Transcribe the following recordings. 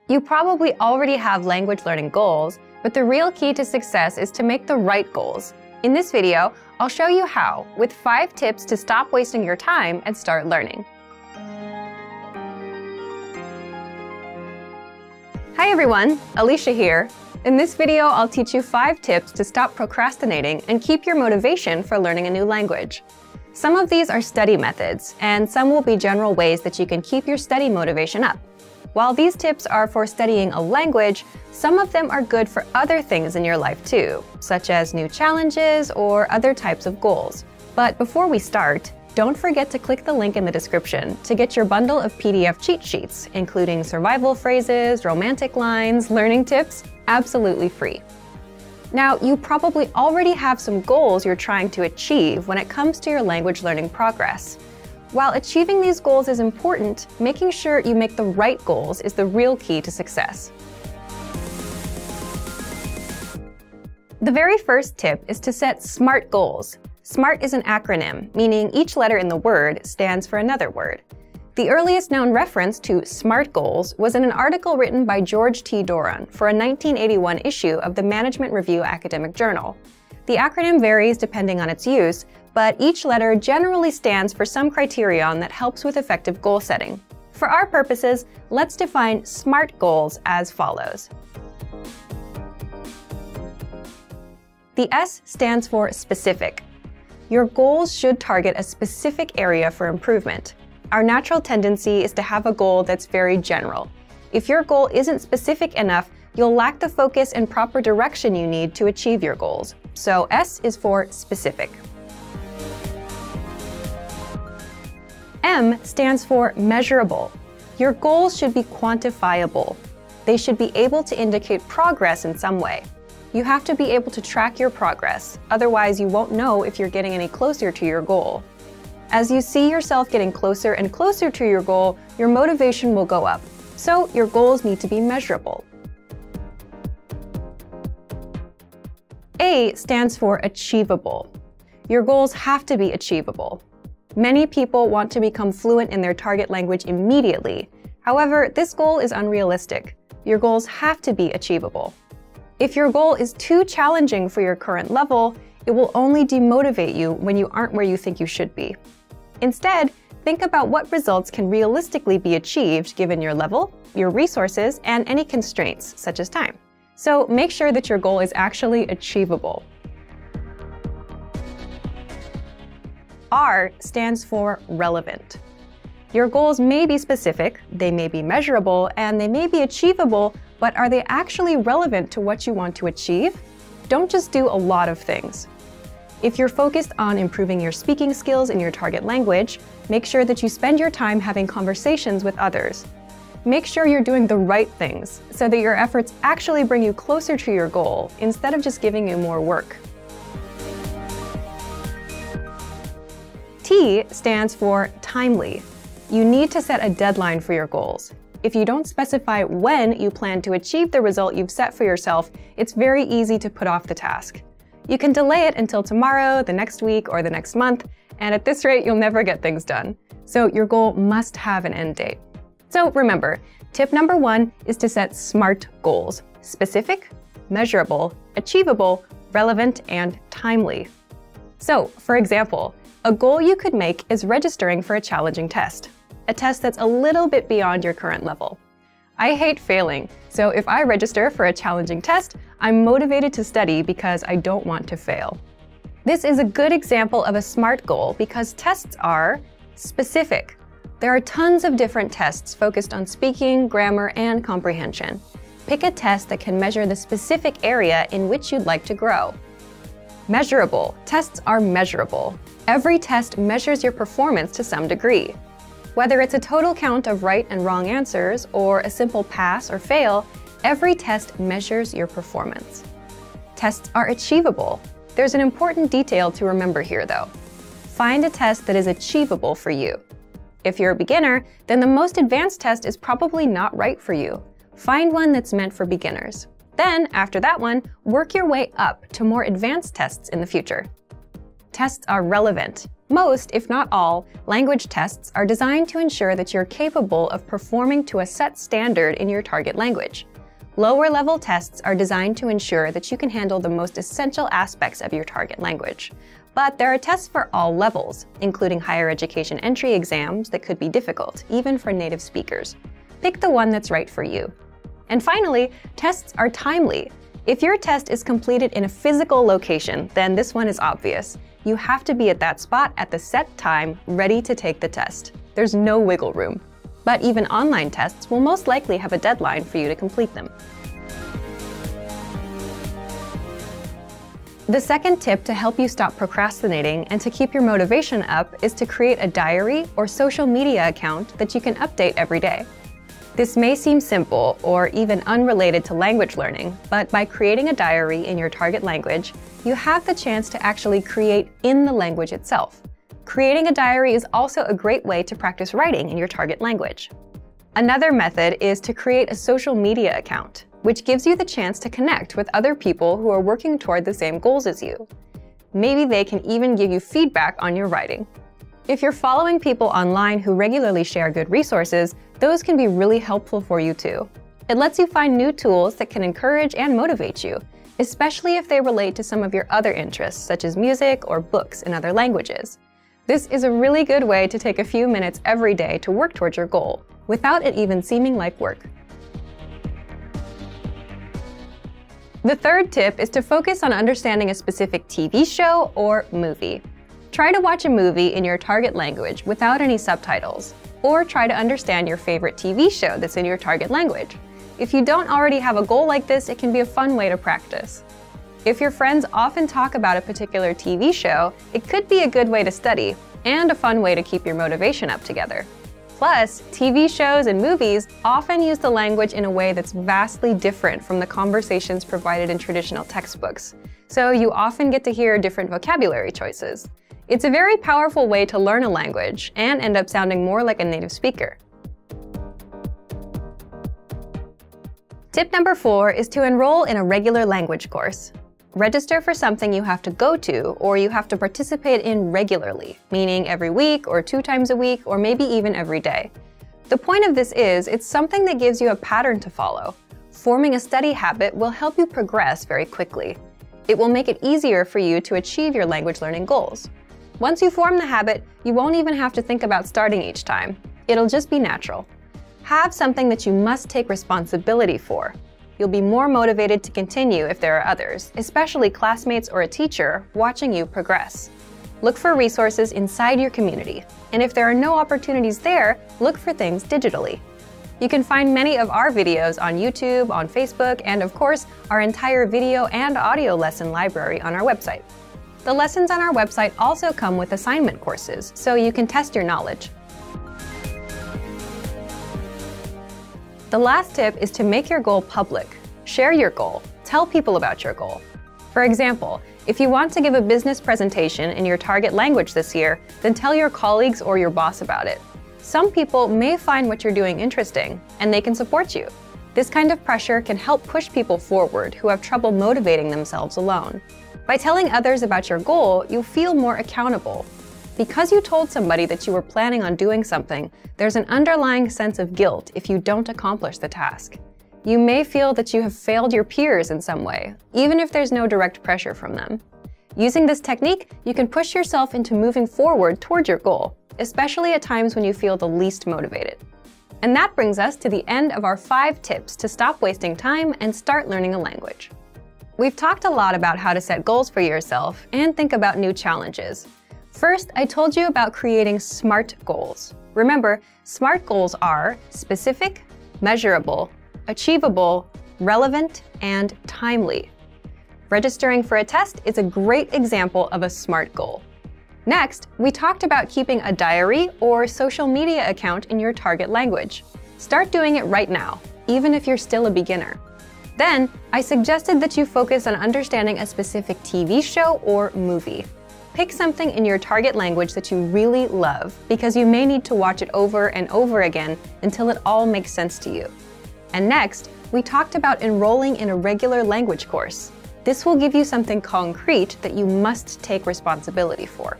You probably already have language learning goals, but the real key to success is to make the right goals. In this video, I'll show you how, with 5 tips to stop wasting your time and start learning. Hi everyone, Alicia here. In this video, I'll teach you 5 tips to stop procrastinating and keep your motivation for learning a new language. Some of these are study methods, and some will be general ways that you can keep your study motivation up. While these tips are for studying a language, some of them are good for other things in your life too, such as new challenges or other types of goals. But before we start, don't forget to click the link in the description to get your bundle of PDF cheat sheets, including survival phrases, romantic lines, learning tips, absolutely free. Now, you probably already have some goals you're trying to achieve when it comes to your language learning progress. While achieving these goals is important, making sure you make the right goals is the real key to success. The very first tip is to set SMART goals. SMART is an acronym, meaning each letter in the word stands for another word. The earliest known reference to SMART goals was in an article written by George T. Doran for a 1981 issue of the Management Review Academic Journal. The acronym varies depending on its use, but each letter generally stands for some criterion that helps with effective goal setting. For our purposes, let's define SMART goals as follows. The S stands for specific. Your goals should target a specific area for improvement. Our natural tendency is to have a goal that's very general. If your goal isn't specific enough, you'll lack the focus and proper direction you need to achieve your goals. So S is for specific. M stands for measurable. Your goals should be quantifiable. They should be able to indicate progress in some way. You have to be able to track your progress, otherwise you won't know if you're getting any closer to your goal. As you see yourself getting closer and closer to your goal, your motivation will go up. So your goals need to be measurable. A stands for achievable. Your goals have to be achievable. Many people want to become fluent in their target language immediately. However, this goal is unrealistic. Your goals have to be achievable. If your goal is too challenging for your current level, it will only demotivate you when you aren't where you think you should be. Instead, think about what results can realistically be achieved given your level, your resources, and any constraints, such as time. So make sure that your goal is actually achievable. R stands for relevant. Your goals may be specific, they may be measurable, and they may be achievable, but are they actually relevant to what you want to achieve? Don't just do a lot of things. If you're focused on improving your speaking skills in your target language, make sure that you spend your time having conversations with others. Make sure you're doing the right things so that your efforts actually bring you closer to your goal instead of just giving you more work. T stands for timely. You need to set a deadline for your goals. If you don't specify when you plan to achieve the result you've set for yourself, it's very easy to put off the task. You can delay it until tomorrow, the next week, or the next month, and at this rate, you'll never get things done. So your goal must have an end date. So remember, tip number 1 is to set SMART goals: specific, measurable, achievable, relevant, and timely. So, for example, a goal you could make is registering for a challenging test, a test that's a little bit beyond your current level. I hate failing, so if I register for a challenging test, I'm motivated to study because I don't want to fail. This is a good example of a SMART goal because tests are specific. There are tons of different tests focused on speaking, grammar, and comprehension. Pick a test that can measure the specific area in which you'd like to grow. Measurable. Tests are measurable. Every test measures your performance to some degree. Whether it's a total count of right and wrong answers or a simple pass or fail, every test measures your performance. Tests are achievable. There's an important detail to remember here though. Find a test that is achievable for you. If you're a beginner, then the most advanced test is probably not right for you. Find one that's meant for beginners. Then, after that one, work your way up to more advanced tests in the future. Tests are relevant. Most, if not all, language tests are designed to ensure that you're capable of performing to a set standard in your target language. Lower-level tests are designed to ensure that you can handle the most essential aspects of your target language. But there are tests for all levels, including higher education entry exams that could be difficult, even for native speakers. Pick the one that's right for you. And finally, tests are timely. If your test is completed in a physical location, then this one is obvious. You have to be at that spot at the set time, ready to take the test. There's no wiggle room. But even online tests will most likely have a deadline for you to complete them. The second tip to help you stop procrastinating and to keep your motivation up is to create a diary or social media account that you can update every day. This may seem simple or even unrelated to language learning, but by creating a diary in your target language, you have the chance to actually create in the language itself. Creating a diary is also a great way to practice writing in your target language. Another method is to create a social media account, which gives you the chance to connect with other people who are working toward the same goals as you. Maybe they can even give you feedback on your writing. If you're following people online who regularly share good resources, those can be really helpful for you too. It lets you find new tools that can encourage and motivate you, especially if they relate to some of your other interests, such as music or books in other languages. This is a really good way to take a few minutes every day to work towards your goal, without it even seeming like work. The third tip is to focus on understanding a specific TV show or movie. Try to watch a movie in your target language without any subtitles, or try to understand your favorite TV show that's in your target language. If you don't already have a goal like this, it can be a fun way to practice. If your friends often talk about a particular TV show, it could be a good way to study, and a fun way to keep your motivation up together. Plus, TV shows and movies often use the language in a way that's vastly different from the conversations provided in traditional textbooks, so you often get to hear different vocabulary choices. It's a very powerful way to learn a language and end up sounding more like a native speaker. Tip number 4 is to enroll in a regular language course. Register for something you have to go to or you have to participate in regularly, meaning every week or 2 times a week or maybe even every day. The point of this is it's something that gives you a pattern to follow. Forming a study habit will help you progress very quickly. It will make it easier for you to achieve your language learning goals. Once you form the habit, you won't even have to think about starting each time. It'll just be natural. Have something that you must take responsibility for. You'll be more motivated to continue if there are others, especially classmates or a teacher, watching you progress. Look for resources inside your community, and if there are no opportunities there, look for things digitally. You can find many of our videos on YouTube, on Facebook, and of course, our entire video and audio lesson library on our website. The lessons on our website also come with assignment courses, so you can test your knowledge. The last tip is to make your goal public. Share your goal. Tell people about your goal. For example, if you want to give a business presentation in your target language this year, then tell your colleagues or your boss about it. Some people may find what you're doing interesting, and they can support you. This kind of pressure can help push people forward who have trouble motivating themselves alone. By telling others about your goal, you'll feel more accountable. Because you told somebody that you were planning on doing something, there's an underlying sense of guilt if you don't accomplish the task. You may feel that you have failed your peers in some way, even if there's no direct pressure from them. Using this technique, you can push yourself into moving forward toward your goal, especially at times when you feel the least motivated. And that brings us to the end of our 5 tips to stop wasting time and start learning a language. We've talked a lot about how to set goals for yourself and think about new challenges. First, I told you about creating SMART goals. Remember, SMART goals are specific, measurable, achievable, relevant, and timely. Registering for a test is a great example of a SMART goal. Next, we talked about keeping a diary or social media account in your target language. Start doing it right now, even if you're still a beginner. Then, I suggested that you focus on understanding a specific TV show or movie. Pick something in your target language that you really love, because you may need to watch it over and over again until it all makes sense to you. And next, we talked about enrolling in a regular language course. This will give you something concrete that you must take responsibility for.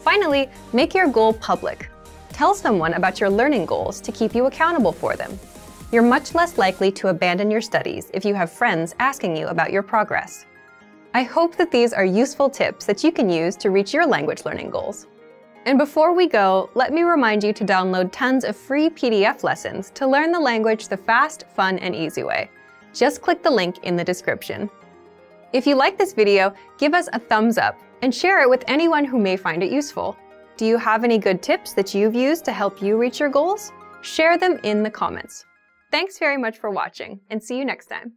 Finally, make your goal public. Tell someone about your learning goals to keep you accountable for them. You're much less likely to abandon your studies if you have friends asking you about your progress. I hope that these are useful tips that you can use to reach your language learning goals. And before we go, let me remind you to download tons of free PDF lessons to learn the language the fast, fun, and easy way. Just click the link in the description. If you like this video, give us a thumbs up and share it with anyone who may find it useful. Do you have any good tips that you've used to help you reach your goals? Share them in the comments. Thanks very much for watching, and see you next time.